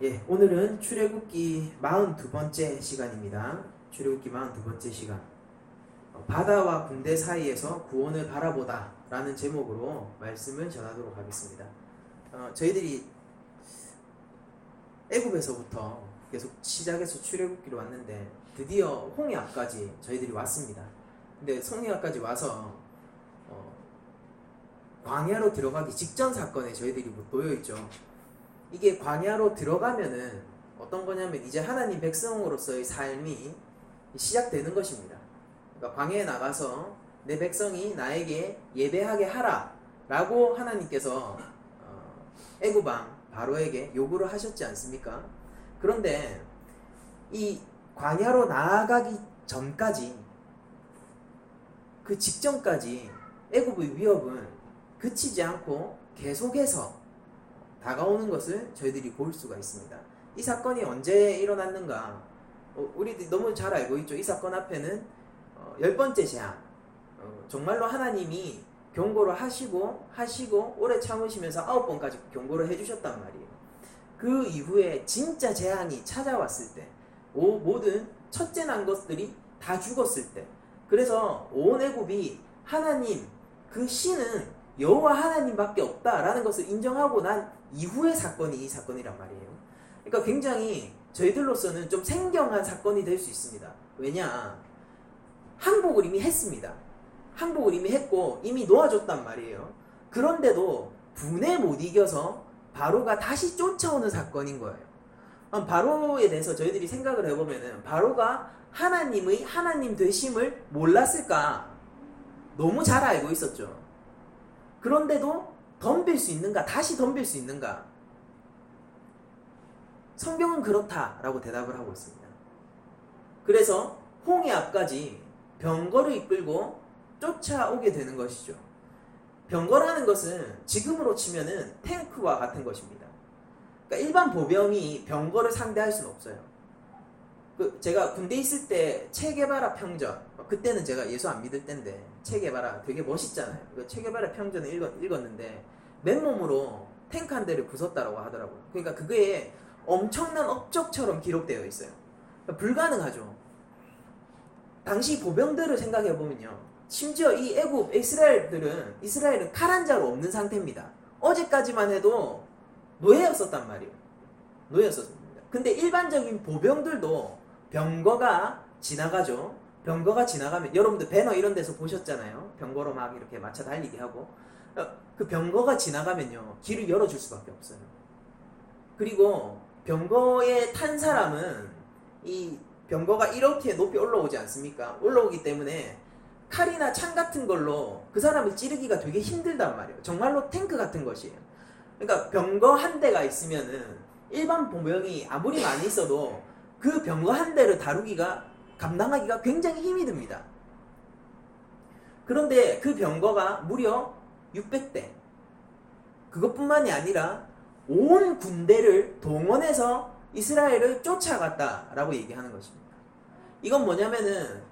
예, 오늘은 출애굽기 42번째 시간입니다. 출애굽기 42번째 시간. 바다와 군대 사이에서 구원을 바라보다 라는 제목으로 말씀을 전하도록 하겠습니다. 저희들이 애굽에서부터 계속 시작해서 출애굽기로 왔는데 드디어 홍해앞까지 저희들이 왔습니다. 근데 홍해앞까지 와서 광야로 들어가기 직전 사건에 저희들이 놓여있죠. 이게 광야로 들어가면은 어떤 거냐면 이제 하나님 백성으로서의 삶이 시작되는 것입니다. 그러니까 광야에 나가서 내 백성이 나에게 예배하게 하라 라고 하나님께서 애굽왕 바로에게 요구를 하셨지 않습니까? 그런데 이 광야로 나아가기 전까지, 그 직전까지 애굽의 위협은 그치지 않고 계속해서 다가오는 것을 저희들이 볼 수가 있습니다. 이 사건이 언제 일어났는가? 우리들이 너무 잘 알고 있죠. 이 사건 앞에는 10번째 재앙, 정말로 하나님이 경고를 하시고 오래 참으시면서 9번까지 경고를 해주셨단 말이에요. 그 이후에 진짜 재앙이 찾아왔을 때, 모든 첫째 난 것들이 다 죽었을 때, 그래서 온 애굽이 하나님, 그 신은 여호와 하나님밖에 없다라는 것을 인정하고 난 이후의 사건이 이 사건이란 말이에요. 그러니까 굉장히 저희들로서는 좀 생경한 사건이 될 수 있습니다. 왜냐? 항복을 이미 했습니다. 항복을 이미 했고 이미 놓아줬단 말이에요. 그런데도 분에 못 이겨서 바로가 다시 쫓아오는 사건인 거예요. 바로에 대해서 저희들이 생각을 해보면은 바로가 하나님의 하나님 되심을 몰랐을까? 너무 잘 알고 있었죠. 그런데도 덤빌 수 있는가? 다시 덤빌 수 있는가? 성경은 그렇다라고 대답을 하고 있습니다. 그래서 홍해 앞까지 병거를 이끌고 쫓아오게 되는 것이죠. 병거라는 것은 지금으로 치면은 탱크와 같은 것입니다. 그러니까 일반 보병이 병거를 상대할 수는 없어요. 제가 군대 있을 때 체게바라 평전, 그때는 제가 예수 안 믿을 때인데 체게바라 되게 멋있잖아요. 체게바라 평전을 읽었는데 맨몸으로 탱크 한 대를 부쉈다라고 하더라고요. 그러니까 그게 엄청난 업적처럼 기록되어 있어요. 그러니까 불가능하죠. 당시 보병들을 생각해 보면요, 심지어 이 애굽 이스라엘은 칼 한 자루 없는 상태입니다. 어제까지만 해도 노예였었단 말이에요. 노예였었습니다. 근데 일반적인 보병들도 병거가 지나가죠. 병거가 지나가면 여러분들 배너 이런 데서 보셨잖아요. 병거로 막 이렇게 마차 달리게 하고, 그 병거가 지나가면요 길을 열어줄 수밖에 없어요. 그리고 병거에 탄 사람은 이 병거가 이렇게 높이 올라오지 않습니까? 올라오기 때문에 칼이나 창 같은 걸로 그 사람을 찌르기가 되게 힘들단 말이에요. 정말로 탱크 같은 것이에요. 그러니까 병거 한 대가 있으면은 일반 보병이 아무리 많이 있어도 그 병거 한 대를 감당하기가 굉장히 힘이 듭니다. 그런데 그 병거가 무려 600대. 그것뿐만이 아니라 온 군대를 동원해서 이스라엘을 쫓아갔다라고 얘기하는 것입니다. 이건 뭐냐면은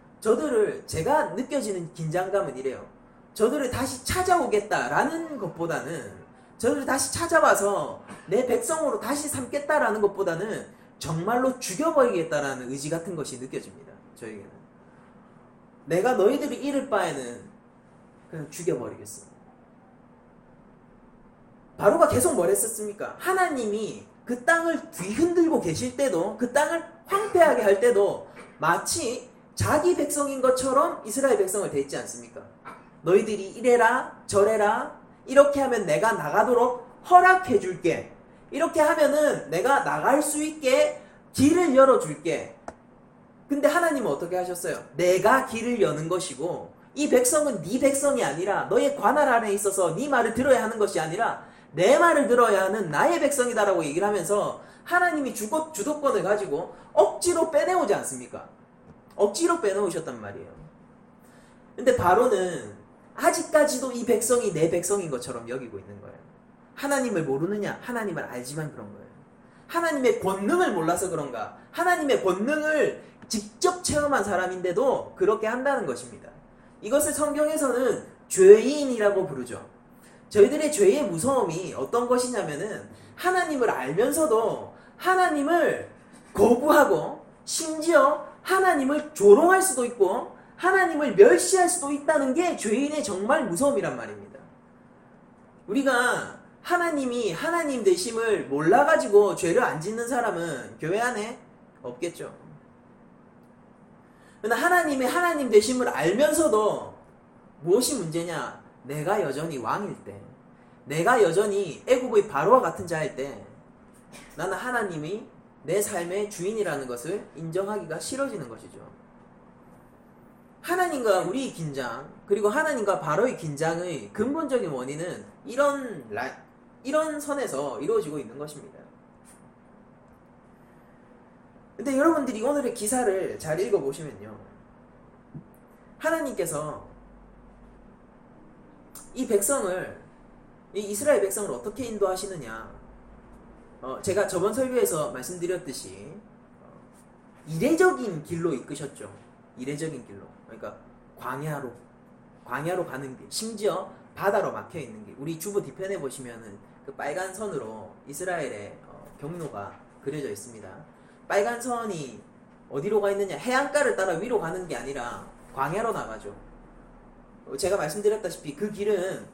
제가 느껴지는 긴장감은 이래요. 저들을 다시 찾아오겠다라는 것보다는, 저들을 다시 찾아와서 내 백성으로 다시 삼겠다라는 것보다는 정말로 죽여버리겠다라는 의지 같은 것이 느껴집니다. 저에게는. 내가 너희들이 잃을 바에는 그냥 죽여버리겠어. 바로가 계속 뭘 했었습니까? 하나님이 그 땅을 뒤흔들고 계실 때도, 그 땅을 황폐하게 할 때도 마치 자기 백성인 것처럼 이스라엘 백성을 대했지 않습니까? 너희들이 이래라 저래라, 이렇게 하면 내가 나가도록 허락해 줄게, 이렇게 하면은 내가 나갈 수 있게 길을 열어줄게. 근데 하나님은 어떻게 하셨어요? 내가 길을 여는 것이고 이 백성은 네 백성이 아니라, 너의 관할 안에 있어서 네 말을 들어야 하는 것이 아니라 내 말을 들어야 하는 나의 백성이다라고 얘기를 하면서 하나님이 주도권을 가지고 억지로 빼내오지 않습니까? 억지로 빼놓으셨단 말이에요. 근데 바로는 아직까지도 이 백성이 내 백성인 것처럼 여기고 있는 거예요. 하나님을 모르느냐? 하나님을 알지만 그런 거예요. 하나님의 권능을 몰라서 그런가? 하나님의 권능을 직접 체험한 사람인데도 그렇게 한다는 것입니다. 이것을 성경에서는 죄인이라고 부르죠. 저희들의 죄의 무서움이 어떤 것이냐면은 하나님을 알면서도 하나님을 거부하고 심지어 하나님을 조롱할 수도 있고 하나님을 멸시할 수도 있다는 게 죄인의 정말 무서움이란 말입니다. 우리가 하나님이 하나님 되심을 몰라가지고 죄를 안 짓는 사람은 교회 안에 없겠죠. 그러나 하나님의 하나님 되심을 알면서도 무엇이 문제냐? 내가 여전히 왕일 때, 내가 여전히 애굽의 바로와 같은 자일 때 나는 하나님이 내 삶의 주인이라는 것을 인정하기가 싫어지는 것이죠. 하나님과 우리의 긴장, 그리고 하나님과 바로의 긴장의 근본적인 원인은 이런 선에서 이루어지고 있는 것입니다. 근데 여러분들이 오늘의 기사를 잘 읽어보시면요, 하나님께서 이 이스라엘 백성을 어떻게 인도하시느냐, 제가 저번 설교에서 말씀드렸듯이 이례적인 길로 이끄셨죠. 이례적인 길로. 그러니까 광야로 가는 길, 심지어 바다로 막혀 있는 길. 우리 주보 뒤편에 보시면은 그 빨간 선으로 이스라엘의 경로가 그려져 있습니다. 빨간 선이 어디로 가 있느냐? 해안가를 따라 위로 가는 게 아니라 광야로 나가죠. 제가 말씀드렸다시피 그 길은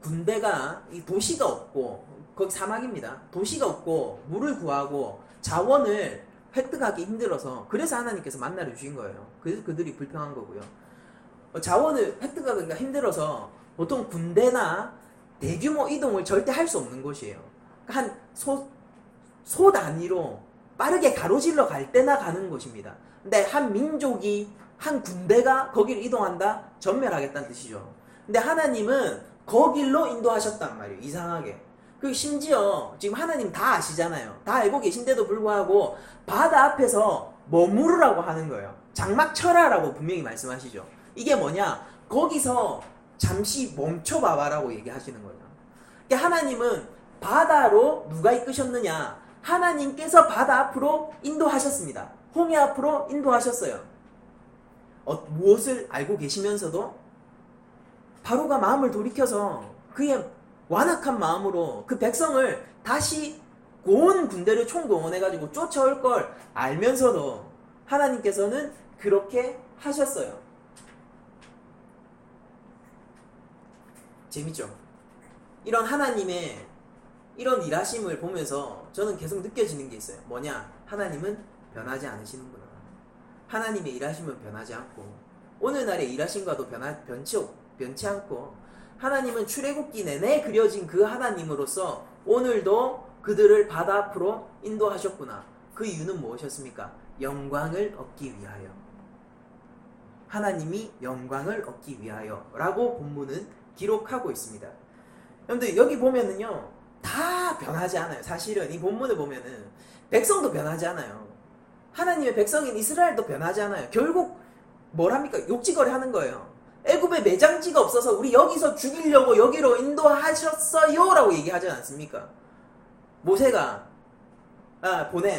군대가, 이 도시가 없고, 거기 사막입니다. 도시가 없고 물을 구하고 자원을 획득하기 힘들어서, 그래서 하나님께서 만나를 주신 거예요. 그래서 그들이 불평한 거고요. 자원을 획득하기가 힘들어서 보통 군대나 대규모 이동을 절대 할 수 없는 곳이에요. 한 소 단위로 빠르게 가로질러 갈 때나 가는 곳입니다. 근데 한 민족이, 한 군대가 거기를 이동한다? 전멸하겠다는 뜻이죠. 근데 하나님은 거길로 인도하셨단 말이에요. 이상하게. 그 심지어 지금 하나님 다 아시잖아요. 다 알고 계신데도 불구하고 바다 앞에서 머무르라고 하는 거예요. 장막 쳐라라고 분명히 말씀하시죠. 이게 뭐냐? 거기서 잠시 멈춰봐봐라고 얘기하시는 거예요. 그러니까 하나님은 바다로 누가 이끄셨느냐? 하나님께서 바다 앞으로 인도하셨습니다. 홍해 앞으로 인도하셨어요. 무엇을 알고 계시면서도 바로가 마음을 돌이켜서 그의 완악한 마음으로 그 백성을 다시 온 군대를 총동원해가지고 쫓아올 걸 알면서도 하나님께서는 그렇게 하셨어요. 재밌죠? 이런 하나님의 이런 일하심을 보면서 저는 계속 느껴지는 게 있어요. 뭐냐? 하나님은 변하지 않으시는구나. 하나님의 일하심은 변하지 않고 오늘날의 일하심과도 변치 않고, 하나님은 출애굽기 내내 그려진 그 하나님으로서 오늘도 그들을 바다 앞으로 인도하셨구나. 그 이유는 무엇이었습니까? 영광을 얻기 위하여. 하나님이 영광을 얻기 위하여 라고 본문은 기록하고 있습니다. 여러분들 여기 보면은요, 다 변하지 않아요. 사실은 이 본문을 보면은 백성도 변하지 않아요. 하나님의 백성인 이스라엘도 변하지 않아요. 결국 뭘 합니까? 욕지거리 하는 거예요. 애굽에 매장지가 없어서 우리 여기서 죽이려고 여기로 인도하셨어요 라고 얘기하지 않습니까? 모세가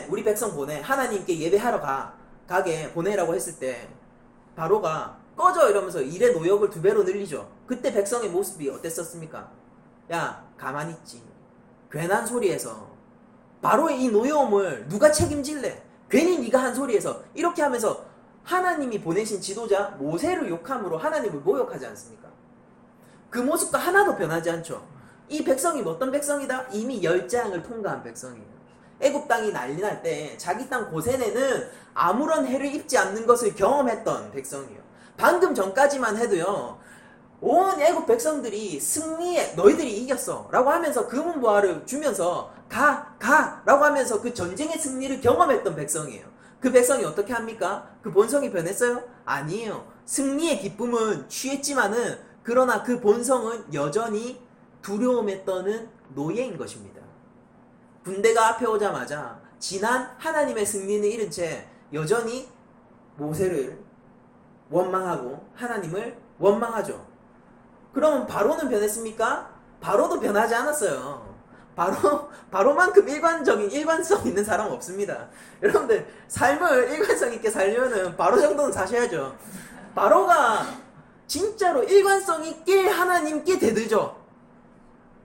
우리 백성 보내, 하나님께 예배하러 가게 보내라고 했을 때 바로가 꺼져 이러면서 일의 노역을 2배로 늘리죠. 그때 백성의 모습이 어땠었습니까? 야, 가만히 있지. 괜한 소리에서 바로의 이 노여움을 누가 책임질래? 괜히 네가 한 소리에서, 이렇게 하면서 하나님이 보내신 지도자 모세를 욕함으로 하나님을 모욕하지 않습니까? 그 모습과 하나도 변하지 않죠. 이 백성이 어떤 백성이다? 이미 열재앙을 통과한 백성이에요. 애굽 땅이 난리 날 때 자기 땅 고센에는 아무런 해를 입지 않는 것을 경험했던 백성이에요. 방금 전까지만 해도요, 온 애굽 백성들이 승리에 너희들이 이겼어 라고 하면서 금은보화를 주면서 가 라고 하면서 그 전쟁의 승리를 경험했던 백성이에요. 그 백성이 어떻게 합니까? 그 본성이 변했어요? 아니에요. 승리의 기쁨은 취했지만은, 그러나 그 본성은 여전히 두려움에 떠는 노예인 것입니다. 군대가 앞에 오자마자 지난 하나님의 승리는 잃은 채 여전히 모세를 원망하고 하나님을 원망하죠. 그럼 바로는 변했습니까? 바로도 변하지 않았어요. 바로만큼 일관성 있는 사람 없습니다. 여러분들 삶을 일관성 있게 살려면은 바로 정도는 사셔야죠. 바로가 진짜로 일관성 있게 하나님께 대들죠.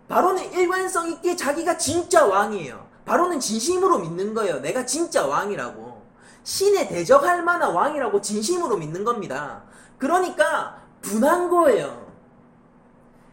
바로는 일관성 있게 자기가 진짜 왕이에요. 바로는 진심으로 믿는 거예요. 내가 진짜 왕이라고. 신에 대적할 만한 왕이라고 진심으로 믿는 겁니다. 그러니까 분한 거예요.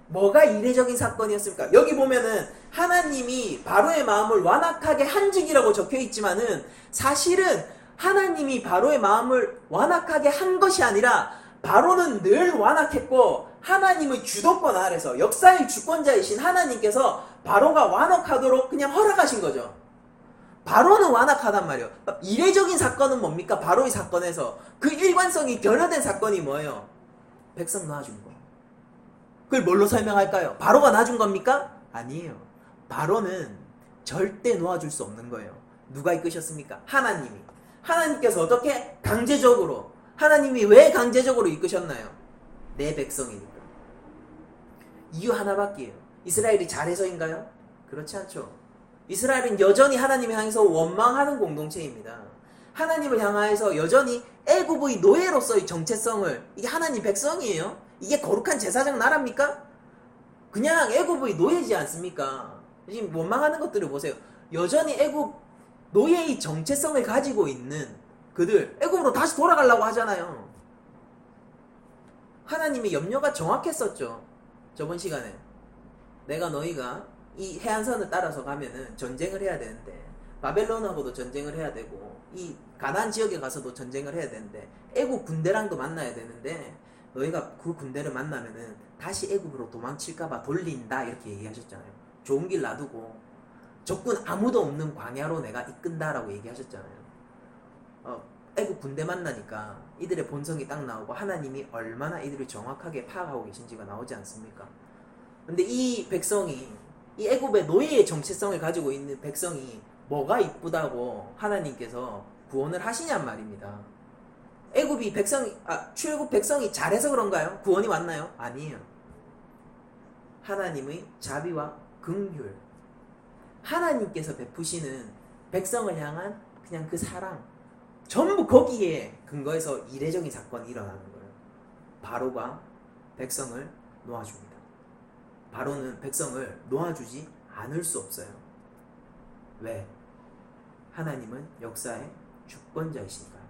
뭐가 이례적인 사건이었습니까? 여기 보면은 하나님이 바로의 마음을 완악하게 한 적이라고 적혀 있지만은 사실은 하나님이 바로의 마음을 완악하게 한 것이 아니라 바로는 늘 완악했고 하나님의 주도권 아래서 역사의 주권자이신 하나님께서 바로가 완악하도록 그냥 허락하신 거죠. 바로는 완악하단 말이에요. 이례적인 사건은 뭡니까? 바로의 사건에서 그 일관성이 결여된 사건이 뭐예요? 백성 놔준 거. 그걸 뭘로 설명할까요? 바로가 놔준 겁니까? 아니에요. 바로는 절대 놓아줄 수 없는 거예요. 누가 이끄셨습니까? 하나님이. 하나님께서 어떻게? 강제적으로. 하나님이 왜 강제적으로 이끄셨나요? 내 백성이니까. 이유 하나밖에요. 이스라엘이 잘해서인가요? 그렇지 않죠. 이스라엘은 여전히 하나님을 향해서 원망하는 공동체입니다. 하나님을 향하여서 여전히 애굽의 노예로서의 정체성을, 이게 하나님 백성이에요? 이게 거룩한 제사장 나라입니까? 그냥 애굽의 노예지 않습니까? 지금 원망하는 것들을 보세요. 여전히 애굽 노예의 정체성을 가지고 있는 그들, 애굽으로 다시 돌아가려고 하잖아요. 하나님의 염려가 정확했었죠. 저번 시간에 내가 너희가 이 해안선을 따라서 가면은 전쟁을 해야 되는데 바벨론하고도 전쟁을 해야 되고 이 가나안 지역에 가서도 전쟁을 해야 되는데 애굽 군대랑도 만나야 되는데 너희가 그 군대를 만나면은 다시 애굽으로 도망칠까봐 돌린다 이렇게 얘기하셨잖아요. 좋은 길 놔두고 적군 아무도 없는 광야로 내가 이끈다라고 얘기하셨잖아요. 애굽 군대 만나니까 이들의 본성이 딱 나오고 하나님이 얼마나 이들을 정확하게 파악하고 계신지가 나오지 않습니까? 근데 이 백성이, 이 애굽의 노예의 정체성을 가지고 있는 백성이 뭐가 이쁘다고 하나님께서 구원을 하시냔 말입니다. 애굽이 출애굽 백성이 잘해서 그런가요? 구원이 왔나요? 아니에요. 하나님의 자비와 긍휼, 하나님께서 베푸시는 백성을 향한 그냥 그 사랑, 전부 거기에 근거해서 이례적인 사건이 일어나는 거예요. 바로가 백성을 놓아줍니다. 바로는 백성을 놓아주지 않을 수 없어요. 왜? 하나님은 역사의 주권자이시니까요.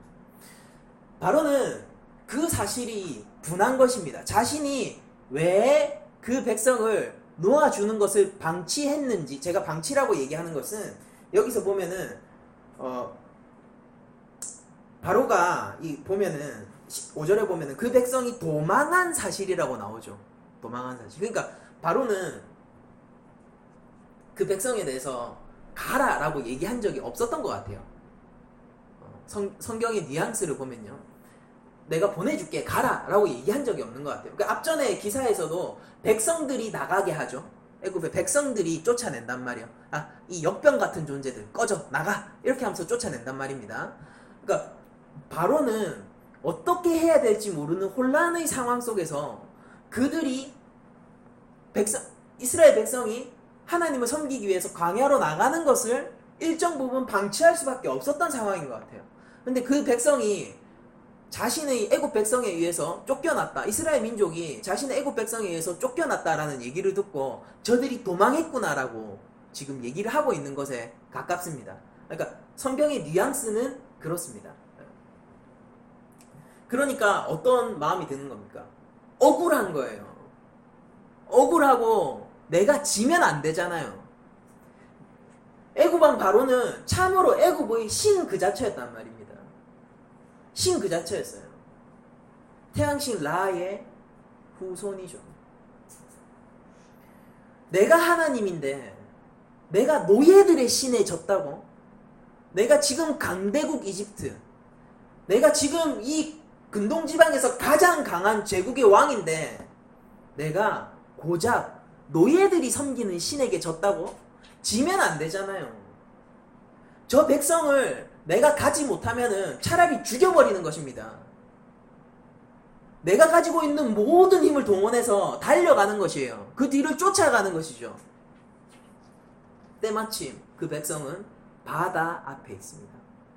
바로는 그 사실이 분한 것입니다. 자신이 왜 그 백성을 놓아주는 것을 방치했는지, 제가 방치라고 얘기하는 것은 여기서 보면은 바로가 보면은 5절에 보면은 그 백성이 도망한 사실이라고 나오죠. 도망한 사실. 그러니까 바로는 그 백성에 대해서 가라라고 얘기한 적이 없었던 것 같아요. 성경의 뉘앙스를 보면요, 내가 보내줄게 가라라고 얘기한 적이 없는 것 같아요. 그러니까 앞전에 기사에서도 백성들이 나가게 하죠. 애굽의 백성들이 쫓아낸단 말이에요. 이 역병 같은 존재들 꺼져 나가 이렇게 하면서 쫓아낸단 말입니다. 그러니까 바로는 어떻게 해야 될지 모르는 혼란의 상황 속에서 그들이 이스라엘 백성이 하나님을 섬기기 위해서 광야로 나가는 것을 일정 부분 방치할 수밖에 없었던 상황인 것 같아요. 근데 그 백성이 자신의 애굽 백성에 의해서 쫓겨났다, 이스라엘 민족이 자신의 애굽 백성에 의해서 쫓겨났다라는 얘기를 듣고 저들이 도망했구나라고 지금 얘기를 하고 있는 것에 가깝습니다. 그러니까 성경의 뉘앙스는 그렇습니다. 그러니까 어떤 마음이 드는 겁니까? 억울한 거예요. 억울하고 내가 지면 안 되잖아요. 애굽왕 바로는 참으로 애굽의 신 그 자체였단 말입니다. 신 그 자체였어요. 태양신 라의 후손이죠. 내가 하나님인데 내가 노예들의 신에 졌다고? 내가 지금 강대국 이집트, 내가 지금 이 근동지방에서 가장 강한 제국의 왕인데 내가 고작 노예들이 섬기는 신에게 졌다고? 지면 안 되잖아요. 저 백성을 내가 가지 못하면은 차라리 죽여버리는 것입니다. 내가 가지고 있는 모든 힘을 동원해서 달려가는 것이에요. 그 뒤를 쫓아가는 것이죠. 때마침 그 백성은 바다 앞에 있습니다.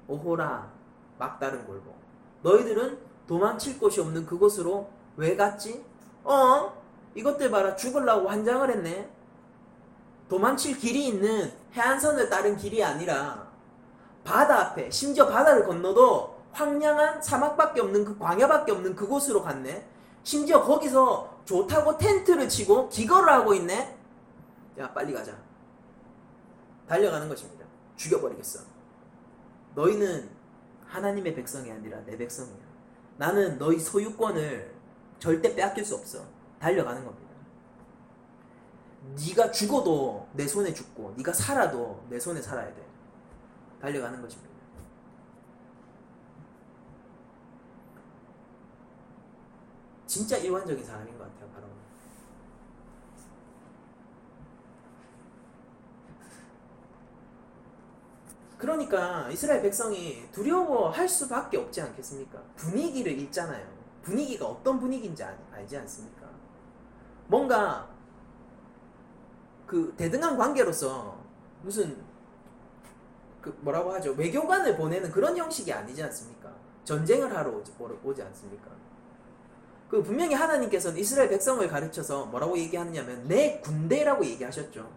오호라 막다른 골목. 너희들은 도망칠 곳이 없는 그곳으로 왜 갔지? 이것들 봐라, 죽으려고 환장을 했네. 도망칠 길이 있는 해안선을 따른 길이 아니라 바다 앞에, 심지어 바다를 건너도 황량한 사막밖에 없는 그 광야밖에 없는 그곳으로 갔네. 심지어 거기서 좋다고 텐트를 치고 기거를 하고 있네. 야, 빨리 가자. 달려가는 것입니다. 죽여버리겠어. 너희는 하나님의 백성이 아니라 내 백성이야. 나는 너희 소유권을 절대 빼앗길 수 없어. 달려가는 겁니다. 네가 죽어도 내 손에 죽고 네가 살아도 내 손에 살아야 돼. 달려가는 것입니다. 진짜 일관적인 사람인 것 같아요. 바로. 그러니까 이스라엘 백성이 두려워할 수밖에 없지 않겠습니까? 분위기를 읽잖아요. 분위기가 어떤 분위기인지 알지 않습니까? 뭔가 그 대등한 관계로서 무슨 그 뭐라고 하죠? 외교관을 보내는 그런 형식이 아니지 않습니까? 전쟁을 하러 오지 않습니까? 그 분명히 하나님께서는 이스라엘 백성을 가르쳐서 뭐라고 얘기하느냐면 내 군대라고 얘기하셨죠.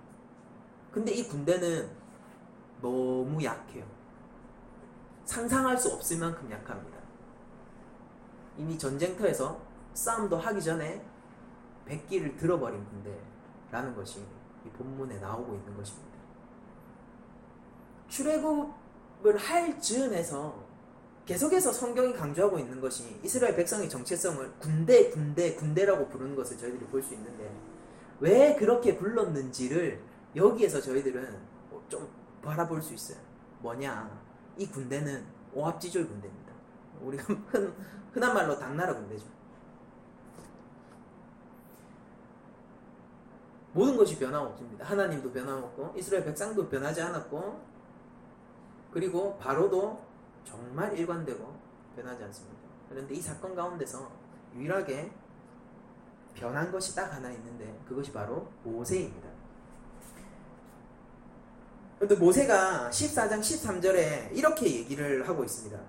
근데 이 군대는 너무 약해요. 상상할 수 없을 만큼 약합니다. 이미 전쟁터에서 싸움도 하기 전에 백기를 들어버린 군대라는 것이 이 본문에 나오고 있는 것입니다. 출애굽을 할 즈음에서 계속해서 성경이 강조하고 있는 것이 이스라엘 백성의 정체성을 군대라고 부르는 것을 저희들이 볼 수 있는데 왜 그렇게 불렀는지를 여기에서 저희들은 좀 바라볼 수 있어요. 뭐냐? 이 군대는 오합지졸 군대입니다. 우리가 흔한 말로 당나라 군대죠. 모든 것이 변함없습니다. 하나님도 변함없고 이스라엘 백성도 변하지 않았고 그리고 바로도 정말 일관되고 변하지 않습니다. 그런데 이 사건 가운데서 유일하게 변한 것이 딱 하나 있는데 그것이 바로 모세입니다. 그런데 모세가 14장 13절에 이렇게 얘기를 하고 있습니다.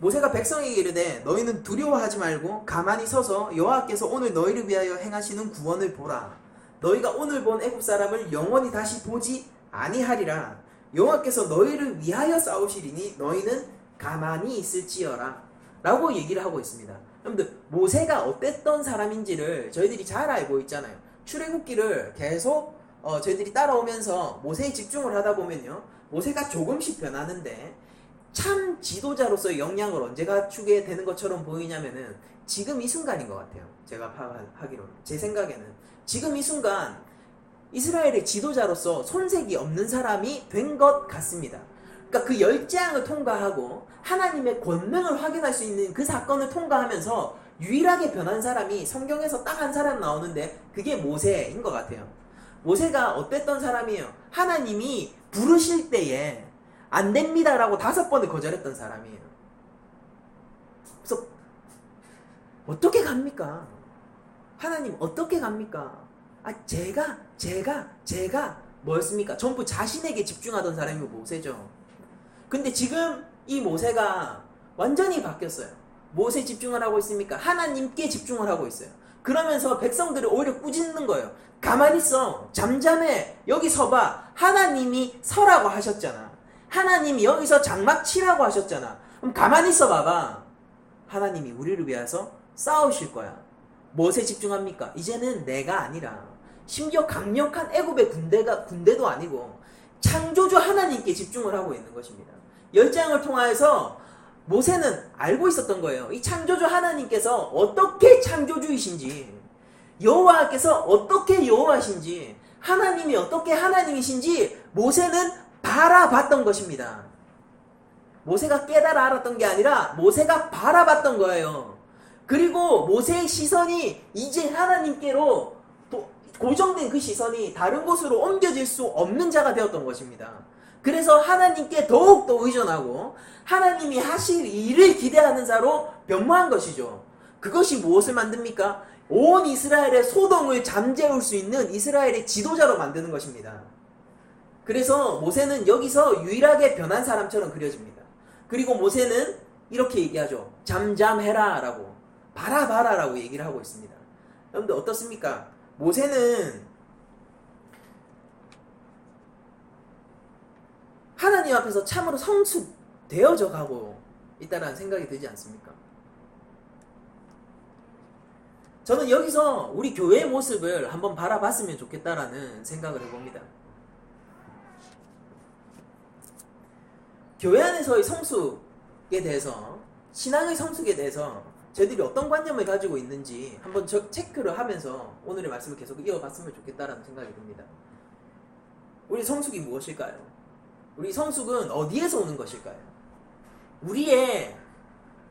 모세가 백성에게 이르되 너희는 두려워하지 말고 가만히 서서 여호와께서 오늘 너희를 위하여 행하시는 구원을 보라. 너희가 오늘 본 애굽 사람을 영원히 다시 보지 아니하리라. 여호와께서 너희를 위하여 싸우시리니 너희는 가만히 있을지어라 라고 얘기를 하고 있습니다. 여러분들 모세가 어땠던 사람인지를 저희들이 잘 알고 있잖아요. 출애굽기를 계속 저희들이 따라오면서 모세에 집중을 하다 보면요 모세가 조금씩 변하는데 참 지도자로서의 역량을 언제 갖추게 되는 것처럼 보이냐면은 지금 이 순간인 것 같아요. 제가 파악하기로는 제 생각에는 지금 이 순간 이스라엘의 지도자로서 손색이 없는 사람이 된 것 같습니다. 그러니까 그 열재앙을 통과하고 하나님의 권능을 확인할 수 있는 그 사건을 통과하면서 유일하게 변한 사람이 성경에서 딱 한 사람 나오는데 그게 모세인 것 같아요. 모세가 어땠던 사람이에요? 하나님이 부르실 때에 안 됩니다라고 5번을 거절했던 사람이에요. 그래서 어떻게 갑니까? 하나님 어떻게 갑니까? 제가 뭐였습니까? 전부 자신에게 집중하던 사람이 모세죠. 근데 지금 이 모세가 완전히 바뀌었어요. 무엇에 집중을 하고 있습니까? 하나님께 집중을 하고 있어요. 그러면서 백성들을 오히려 꾸짖는 거예요. 가만히 있어. 잠잠해. 여기 서봐. 하나님이 서라고 하셨잖아. 하나님이 여기서 장막 치라고 하셨잖아. 그럼 가만히 있어 봐봐. 하나님이 우리를 위해서 싸우실 거야. 무엇에 집중합니까? 이제는 내가 아니라 심지어 강력한 애굽의 군대도 아니고 창조주 하나님께 집중을 하고 있는 것입니다. 열장을 통하여서 모세는 알고 있었던 거예요. 이 창조주 하나님께서 어떻게 창조주이신지, 여호와께서 어떻게 여호와신지, 하나님이 어떻게 하나님이신지 모세는 바라봤던 것입니다. 모세가 깨달아 알았던 게 아니라 모세가 바라봤던 거예요. 그리고 모세의 시선이 이제 하나님께로 고정된 그 시선이 다른 곳으로 옮겨질 수 없는 자가 되었던 것입니다. 그래서 하나님께 더욱더 의존하고 하나님이 하실 일을 기대하는 자로 변모한 것이죠. 그것이 무엇을 만듭니까? 온 이스라엘의 소동을 잠재울 수 있는 이스라엘의 지도자로 만드는 것입니다. 그래서 모세는 여기서 유일하게 변한 사람처럼 그려집니다. 그리고 모세는 이렇게 얘기하죠. 잠잠해라 라고, 바라봐라 라고 얘기를 하고 있습니다. 여러분들 어떻습니까? 모세는 하나님 앞에서 참으로 성숙되어져 가고 있다는 생각이 들지 않습니까? 저는 여기서 우리 교회의 모습을 한번 바라봤으면 좋겠다라는 생각을 해봅니다. 교회 안에서의 성숙에 대해서, 신앙의 성숙에 대해서 저희들이 어떤 관념을 가지고 있는지 한번 체크를 하면서 오늘의 말씀을 계속 이어갔으면 좋겠다라는 생각이 듭니다. 우리 성숙이 무엇일까요? 우리 성숙은 어디에서 오는 것일까요? 우리의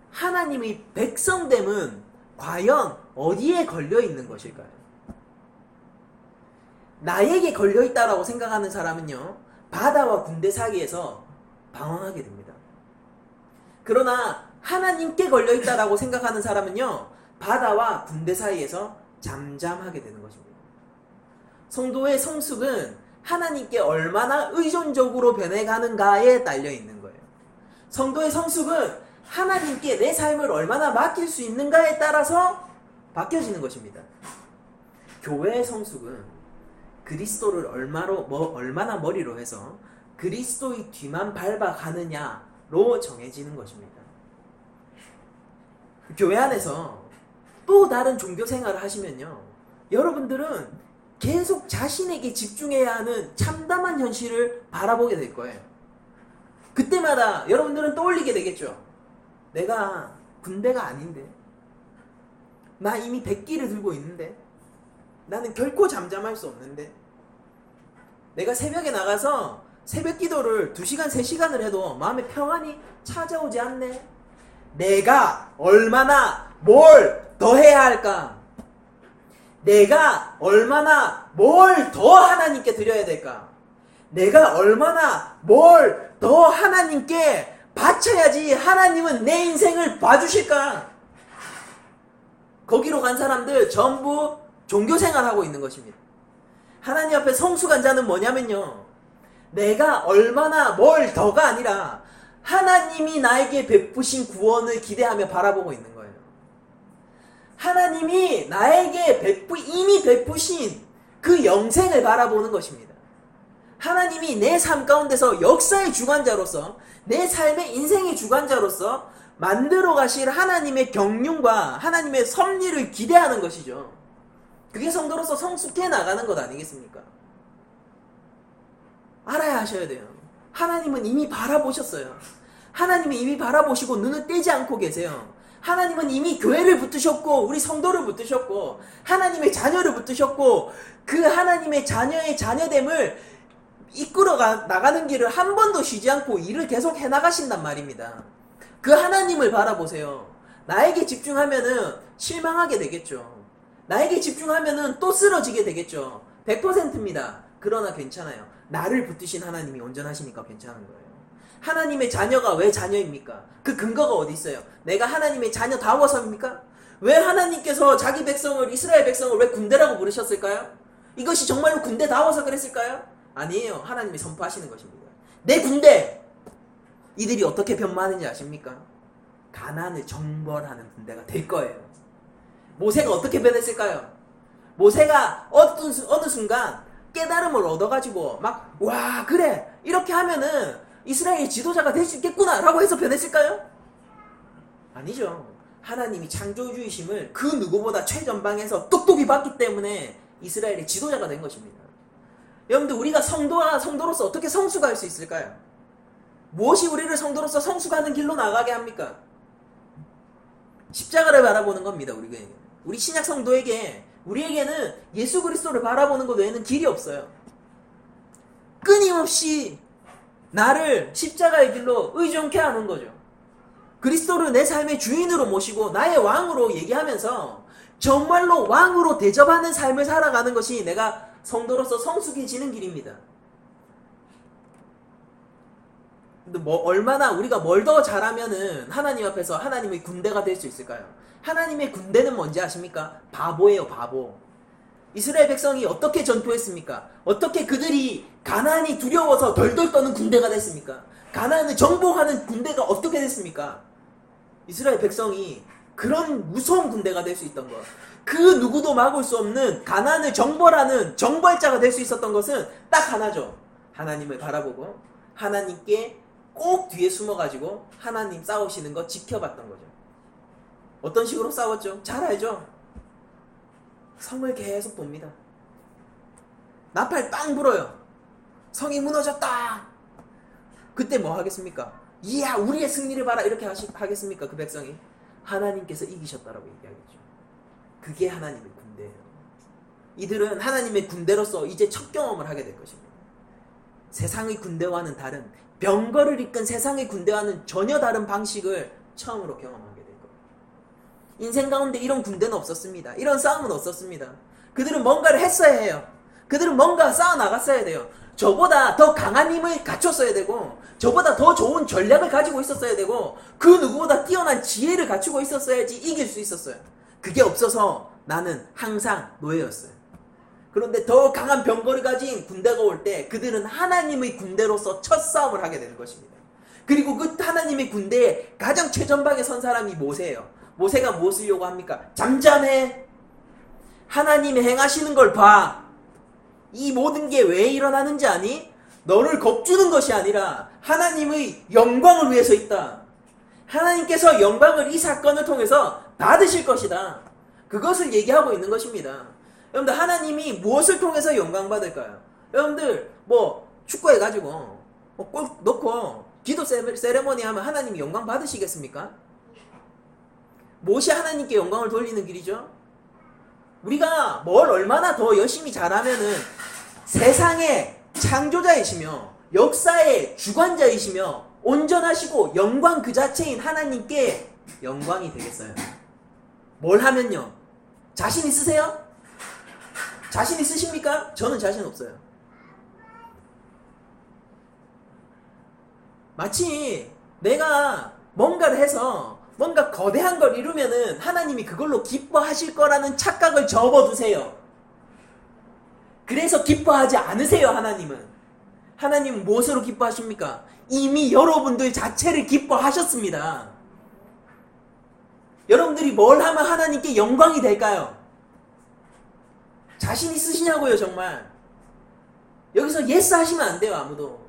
하나님의 백성됨은 과연 어디에 걸려있는 것일까요? 나에게 걸려있다라고 생각하는 사람은요, 바다와 군대 사이에서 방황하게 됩니다. 그러나 하나님께 걸려있다라고 생각하는 사람은요, 바다와 군대 사이에서 잠잠하게 되는 것입니다. 성도의 성숙은 하나님께 얼마나 의존적으로 변해가는가에 딸려있는 거예요. 성도의 성숙은 하나님께 내 삶을 얼마나 맡길 수 있는가에 따라서 바뀌어지는 것입니다. 교회의 성숙은 그리스도를 얼마나 머리로 해서 그리스도의 뒤만 밟아가느냐로 정해지는 것입니다. 교회 안에서 또 다른 종교 생활을 하시면요, 여러분들은 계속 자신에게 집중해야 하는 참담한 현실을 바라보게 될 거예요. 그때마다 여러분들은 떠올리게 되겠죠. 내가 군대가 아닌데, 나 이미 백기를 들고 있는데, 나는 결코 잠잠할 수 없는데, 내가 새벽에 나가서 새벽 기도를 2시간, 3시간을 해도 마음에 평안이 찾아오지 않네. 내가 얼마나 뭘 더 해야 할까? 내가 얼마나 뭘 더 하나님께 드려야 될까? 내가 얼마나 뭘 더 하나님께 바쳐야지 하나님은 내 인생을 봐주실까? 거기로 간 사람들 전부 종교생활하고 있는 것입니다. 하나님 앞에 성숙한 자는 뭐냐면요, 내가 얼마나 뭘 더가 아니라 하나님이 나에게 베푸신 구원을 기대하며 바라보고 있는 거예요. 하나님이 나에게 이미 베푸신 그 영생을 바라보는 것입니다. 하나님이 내 삶 가운데서 역사의 주관자로서, 내 삶의 인생의 주관자로서 만들어 가실 하나님의 경륜과 하나님의 섭리를 기대하는 것이죠. 그게 성도로서 성숙해 나가는 것 아니겠습니까? 알아야 하셔야 돼요. 하나님은 이미 바라보셨어요. 하나님이 이미 바라보시고 눈을 떼지 않고 계세요. 하나님은 이미 교회를 붙드셨고 우리 성도를 붙드셨고 하나님의 자녀를 붙드셨고 그 하나님의 자녀의 자녀됨을 이끌어 나가는 길을 한 번도 쉬지 않고 일을 계속 해나가신단 말입니다. 그 하나님을 바라보세요. 나에게 집중하면은 실망하게 되겠죠. 나에게 집중하면은 또 쓰러지게 되겠죠. 100%입니다. 그러나 괜찮아요. 나를 붙드신 하나님이 온전하시니까 괜찮은 거예요. 하나님의 자녀가 왜 자녀입니까? 그 근거가 어디 있어요? 내가 하나님의 자녀다워서입니까? 왜 하나님께서 자기 백성을, 이스라엘 백성을 왜 군대라고 부르셨을까요? 이것이 정말로 군대다워서 그랬을까요? 아니에요. 하나님이 선포하시는 것입니다. 내 군대! 이들이 어떻게 변모하는지 아십니까? 가나안을 정벌하는 군대가 될 거예요. 모세가 어떻게 변했을까요? 모세가 어느 순간 깨달음을 얻어가지고 와 그래 이렇게 하면은 이스라엘 지도자가 될 수 있겠구나 라고 해서 변했을까요? 아니죠. 하나님이 창조주이심을 그 누구보다 최전방에서 똑똑히 봤기 때문에 이스라엘의 지도자가 된 것입니다. 여러분들, 우리가 성도로서 어떻게 성숙할 수 있을까요? 무엇이 우리를 성도로서 성숙하는 길로 나가게 합니까? 십자가를 바라보는 겁니다. 우리 신약 성도에게, 우리에게는 예수 그리스도를 바라보는 것 외에는 길이 없어요. 끊임없이 나를 십자가의 길로 의존케 하는 거죠. 그리스도를 내 삶의 주인으로 모시고 나의 왕으로 얘기하면서 정말로 왕으로 대접하는 삶을 살아가는 것이 내가 성도로서 성숙해지는 길입니다. 근데 얼마나 우리가 뭘 더 잘하면은 하나님 앞에서 하나님의 군대가 될 수 있을까요? 하나님의 군대는 뭔지 아십니까? 바보예요, 바보. 이스라엘 백성이 어떻게 전투했습니까? 어떻게 그들이 가나안이 두려워서 덜덜 떠는 군대가 됐습니까? 가나안을 정복하는 군대가 어떻게 됐습니까? 이스라엘 백성이 그런 무서운 군대가 될 수 있던 것, 그 누구도 막을 수 없는 가나안을 정벌하는 정벌자가 될 수 있었던 것은 딱 하나죠. 하나님을 바라보고 하나님께 꼭 뒤에 숨어가지고 하나님 싸우시는 거 지켜봤던 거죠. 어떤 식으로 싸웠죠? 잘 알죠? 성을 계속 봅니다. 나팔 빵 불어요. 성이 무너졌다. 그때 뭐 하겠습니까? 이야 우리의 승리를 봐라 이렇게 하겠습니까? 그 백성이 하나님께서 이기셨다라고 얘기하겠죠. 그게 하나님의 군대예요. 이들은 하나님의 군대로서 이제 첫 경험을 하게 될 것입니다. 세상의 군대와는 다른, 병거를 이끈 세상의 군대와는 전혀 다른 방식을 처음으로 경험하게 될 거예요. 인생 가운데 이런 군대는 없었습니다. 이런 싸움은 없었습니다. 그들은 뭔가를 했어야 해요. 그들은 뭔가 싸워 나갔어야 돼요. 저보다 더 강한 힘을 갖췄어야 되고, 저보다 더 좋은 전략을 가지고 있었어야 되고, 그 누구보다 뛰어난 지혜를 갖추고 있었어야지 이길 수 있었어요. 그게 없어서 나는 항상 노예였어요. 그런데 더 강한 병거를 가진 군대가 올 때 그들은 하나님의 군대로서 첫 싸움을 하게 되는 것입니다. 그리고 그 하나님의 군대에 가장 최전방에 선 사람이 모세예요. 모세가 무엇을 요구합니까? 잠잠해. 하나님이 행하시는 걸 봐. 이 모든 게 왜 일어나는지 아니? 너를 겁주는 것이 아니라 하나님의 영광을 위해서 있다. 하나님께서 영광을 이 사건을 통해서 받으실 것이다. 그것을 얘기하고 있는 것입니다. 여러분들 하나님이 무엇을 통해서 영광 받을까요? 여러분들 뭐 축구해가지고 골 넣고 기도 세레모니 하면 하나님이 영광 받으시겠습니까? 무엇이 하나님께 영광을 돌리는 길이죠? 우리가 뭘 얼마나 더 열심히 잘하면은 세상의 창조자이시며 역사의 주관자이시며 온전하시고 영광 그 자체인 하나님께 영광이 되겠어요. 뭘 하면요? 자신 있으세요? 자신 있으십니까? 저는 자신 없어요. 마치 내가 뭔가를 해서 뭔가 거대한 걸 이루면은 하나님이 그걸로 기뻐하실 거라는 착각을 접어두세요. 그래서 기뻐하지 않으세요. 하나님은 무엇으로 기뻐하십니까? 이미 여러분들 자체를 기뻐하셨습니다. 여러분들이 뭘 하면 하나님께 영광이 될까요? 자신 있으시냐고요, 정말. 여기서 예스 하시면 안 돼요, 아무도.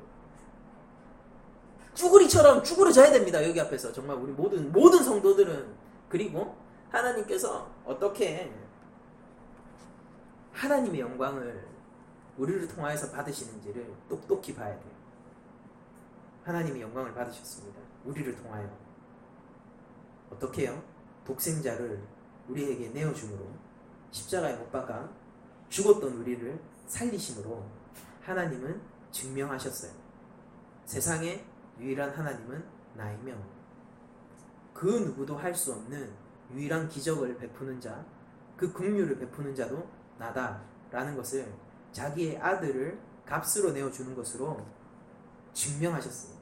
쭈구리처럼 쭈그러져야 됩니다, 여기 앞에서. 정말 우리 모든 성도들은. 그리고 하나님께서 어떻게 하나님의 영광을 우리를 통하여서 받으시는지를 똑똑히 봐야 돼요. 하나님의 영광을 받으셨습니다. 우리를 통하여. 어떻게 해요? 독생자를 우리에게 내어줌으로, 십자가에 못 박아 죽었던 우리를 살리심으로 하나님은 증명하셨어요. 세상의 유일한 하나님은 나이며 그 누구도 할 수 없는 유일한 기적을 베푸는 자, 그 긍휼을 베푸는 자도 나다라는 것을 자기의 아들을 값으로 내어주는 것으로 증명하셨습니다.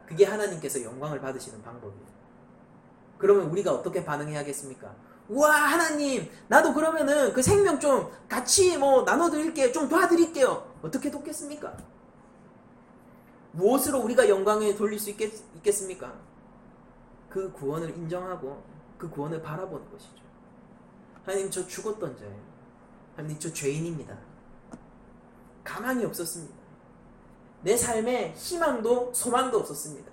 그게 하나님께서 영광을 받으시는 방법이에요. 그러면 우리가 어떻게 반응해야겠습니까? 우와, 하나님, 나도 그러면은 그 생명 좀 같이 나눠드릴게요. 좀 도와드릴게요. 어떻게 돕겠습니까? 무엇으로 우리가 영광을 돌릴 수 있겠습니까? 그 구원을 인정하고 그 구원을 바라보는 것이죠. 하나님, 저 죽었던 자예요. 하나님, 저 죄인입니다. 가망이 없었습니다. 내 삶에 희망도 소망도 없었습니다.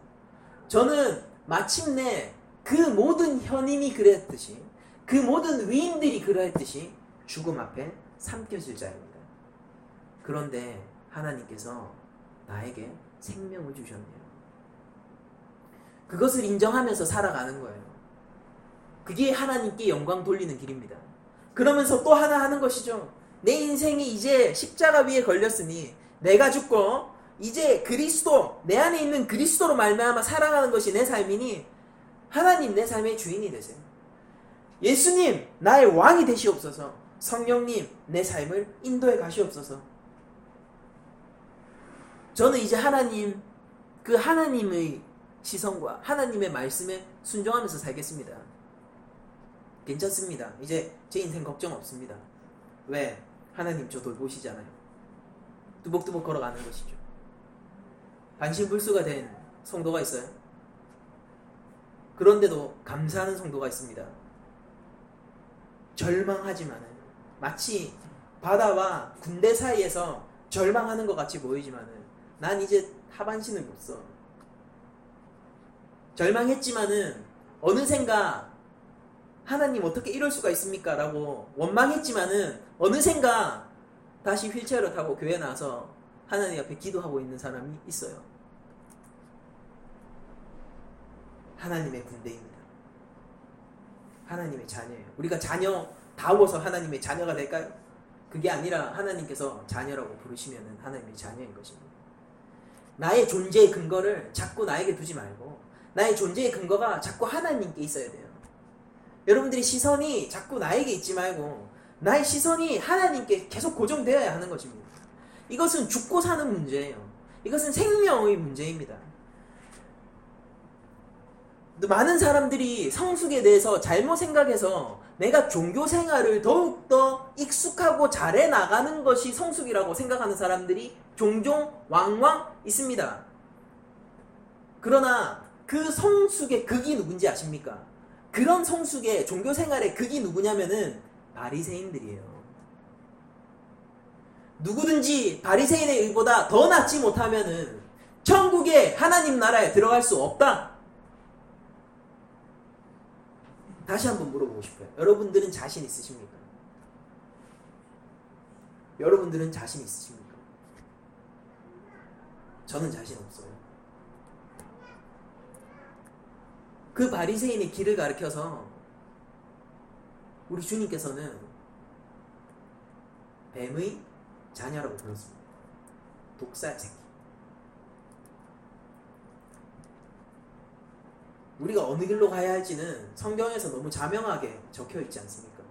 저는 마침내 그 모든 현임이 그랬듯이, 그 모든 위인들이 그러했듯이 죽음 앞에 삼켜질 자입니다. 그런데 하나님께서 나에게 생명을 주셨네요. 그것을 인정하면서 살아가는 거예요. 그게 하나님께 영광 돌리는 길입니다. 그러면서 또 하나 하는 것이죠. 내 인생이 이제 십자가 위에 걸렸으니 내가 죽고 이제 그리스도, 내 안에 있는 그리스도로 말미암아 살아가는 것이 내 삶이니 하나님, 내 삶의 주인이 되세요. 예수님, 나의 왕이 되시옵소서. 성령님, 내 삶을 인도해 가시옵소서. 저는 이제 하나님, 그 하나님의 시선과 하나님의 말씀에 순종하면서 살겠습니다. 괜찮습니다. 이제 제 인생 걱정 없습니다. 왜? 하나님 저 돌보시잖아요. 뚜벅뚜벅 걸어가는 것이죠. 반신불수가 된 성도가 있어요. 그런데도 감사하는 성도가 있습니다. 절망하지만은, 마치 바다와 군대 사이에서 절망하는 것 같이 보이지만은, 난 이제 하반신을 못 써. 절망했지만은 어느샌가 하나님 어떻게 이럴 수가 있습니까? 라고 원망했지만은 어느샌가 다시 휠체어를 타고 교회 나와서 하나님 앞에 기도하고 있는 사람이 있어요. 하나님의 군대입니다. 하나님의 자녀예요. 우리가 자녀다워서 하나님의 자녀가 될까요? 그게 아니라 하나님께서 자녀라고 부르시면 하나님의 자녀인 것입니다. 나의 존재의 근거를 자꾸 나에게 두지 말고 나의 존재의 근거가 자꾸 하나님께 있어야 돼요. 여러분들이 시선이 자꾸 나에게 있지 말고 나의 시선이 하나님께 계속 고정되어야 하는 것입니다. 이것은 죽고 사는 문제예요. 이것은 생명의 문제입니다. 많은 사람들이 성숙에 대해서 잘못 생각해서 내가 종교 생활을 더욱더 익숙하고 잘해 나가는 것이 성숙이라고 생각하는 사람들이 종종 왕왕 있습니다. 그러나 그 성숙의 극이 누군지 아십니까? 그런 성숙의 종교 생활의 극이 누구냐면은 바리새인들이에요. 누구든지 바리새인의 일보다 더 낫지 못하면은 천국의 하나님 나라에 들어갈 수 없다. 다시 한번 물어보고 싶어요. 여러분들은 자신 있으십니까? 여러분들은 자신 있으십니까? 저는 자신 없어요. 그 바리새인의 길을 가르쳐서 우리 주님께서는 뱀의 자녀라고 불렀습니다. 독살 새끼. 우리가 어느 길로 가야 할지는 성경에서 너무 자명하게 적혀 있지 않습니까?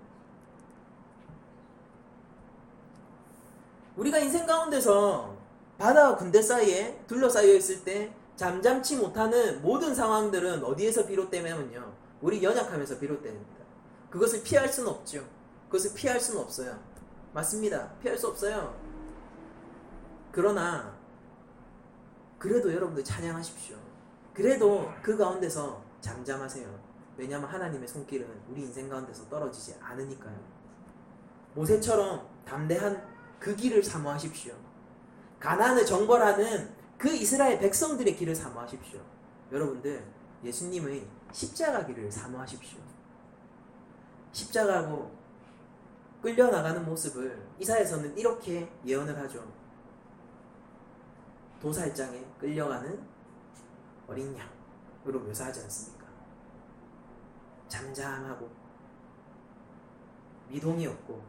우리가 인생 가운데서 바다와 군대 사이에 둘러싸여 있을 때 잠잠치 못하는 모든 상황들은 어디에서 비롯되냐면요, 우리 연약함에서 비롯됩니다. 그것을 피할 수는 없죠. 그것을 피할 수는 없어요. 맞습니다. 피할 수 없어요. 그러나 그래도 여러분들 찬양하십시오. 그래도 그 가운데서 잠잠하세요. 왜냐하면 하나님의 손길은 우리 인생 가운데서 떨어지지 않으니까요. 모세처럼 담대한 그 길을 사모하십시오. 가나안을 정벌하는 그 이스라엘 백성들의 길을 사모하십시오. 여러분들, 예수님의 십자가 길을 사모하십시오. 십자가로 끌려나가는 모습을 이사야서는 이렇게 예언을 하죠. 도살장에 끌려가는 어린 양으로 묘사하지 않습니까? 잠잠하고 미동이 없고